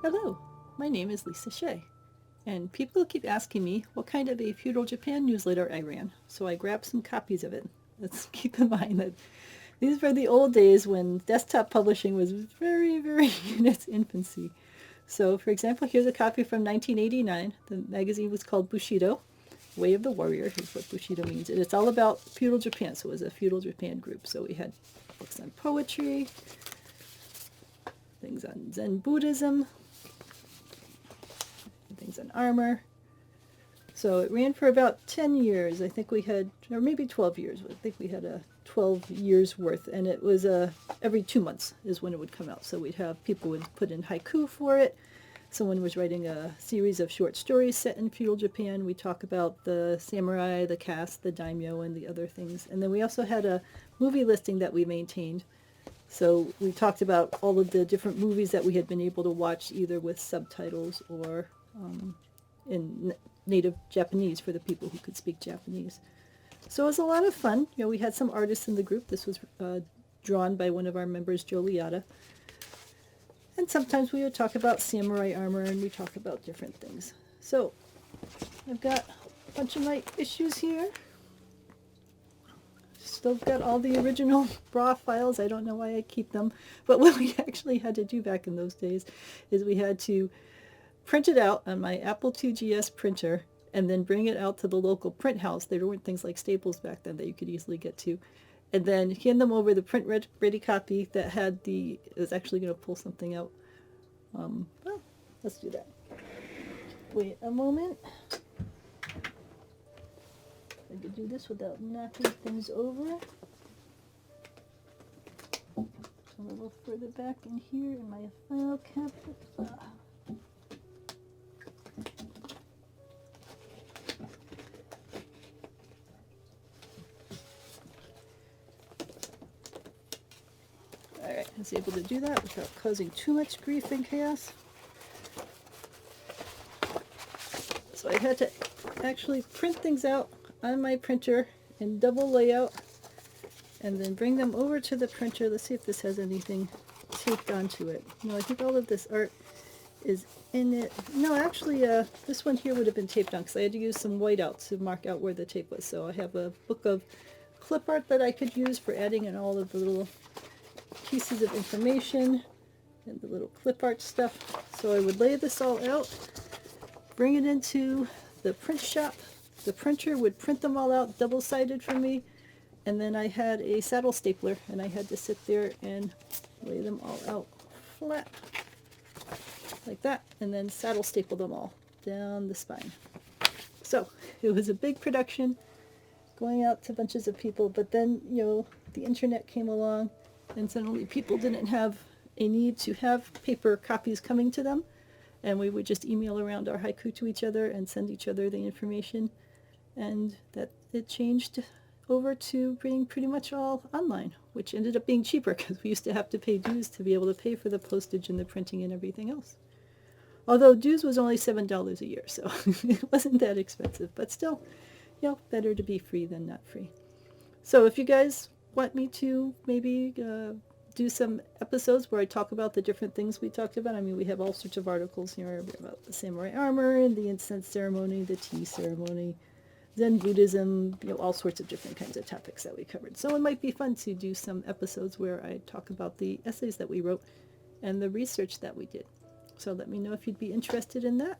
Hello, my name is Lisa Shea, and people keep asking me what kind of a Feudal Japan newsletter I ran, so I grabbed some copies of it. Let's keep in mind that these were the old days when desktop publishing was very, very in its infancy. So, for example, here's a copy from 1989. The magazine was called Bushido, Way of the Warrior, is what Bushido means, and it's all about feudal Japan, so it was a feudal Japan group. So we had books on poetry, things on Zen Buddhism, things on armor. So it ran for about 10 years. I think we had, or maybe 12 years. I think we had a 12 years worth, and it was every 2 months is when it would come out. So we'd have people would put in haiku for it. Someone was writing a series of short stories set in feudal Japan. We talk about the samurai, the caste, the daimyo, and the other things. And then we also had a movie listing that we maintained. So we talked about all of the different movies that we had been able to watch, either with subtitles or in native Japanese for the people who could speak Japanese. So it was a lot of fun. You know, we had some artists in the group. This was drawn by one of our members, Joe Liotta. And sometimes we would talk about samurai armor and we talk about different things. So I've got a bunch of my issues here. Still got all the original raw files. I don't know why I keep them. But what we actually had to do back in those days is we had to print it out on my Apple IIgs printer and then bring it out to the local print house. There weren't things like Staples back then that you could easily get to. And then hand them over the print ready copy that had the, it was actually going to pull something out. Well, let's do that. Wait a moment. I could do this without knocking things over. A little further back in here in my file cabinet. Alright, I was able to do that without causing too much grief and chaos. So I had to actually print things out on my printer in double layout and then bring them over to the printer. Let's see if this has anything taped onto it. No, I think all of this art is in it. No, actually, this one here would have been taped on because I had to use some whiteout to mark out where the tape was. So I have a book of clip art that I could use for adding in all of the little pieces of information and the little clip art stuff. So I would lay this all out, bring it into the print shop. The printer would print them all out double-sided for me, and then I had a saddle stapler and I had to sit there and lay them all out flat like that and then saddle staple them all down the spine. So it was a big production going out to bunches of people, but then, you know, the internet came along and suddenly people didn't have a need to have paper copies coming to them, and we would just email around our haiku to each other and send each other the information, and that it changed over to being pretty much all online, which ended up being cheaper because we used to have to pay dues to be able to pay for the postage and the printing and everything else. Although dues was only $7 a year, so it wasn't that expensive, but still, you know, better to be free than not free. So if you guys want me to maybe do some episodes where I talk about the different things we talked about. I mean, we have all sorts of articles here about the samurai armor and the incense ceremony, the tea ceremony, Zen Buddhism, you know, all sorts of different kinds of topics that we covered. So it might be fun to do some episodes where I talk about the essays that we wrote and the research that we did. So let me know if you'd be interested in that.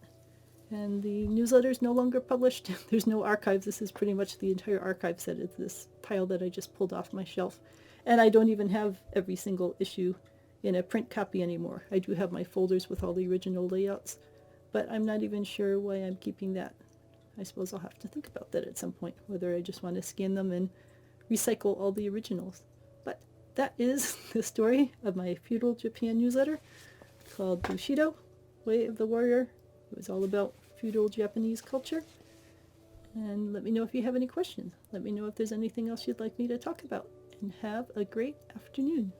And the newsletter is no longer published. There's no archives. This is pretty much the entire archive set. It's this pile that I just pulled off my shelf. And I don't even have every single issue in a print copy anymore. I do have my folders with all the original layouts, but I'm not even sure why I'm keeping that. I suppose I'll have to think about that at some point, whether I just want to scan them and recycle all the originals. But that is the story of my Feudal Japan newsletter called Bushido, Way of the Warrior. It was all about feudal Japanese culture. And let me know if you have any questions. Let me know if there's anything else you'd like me to talk about. And have a great afternoon.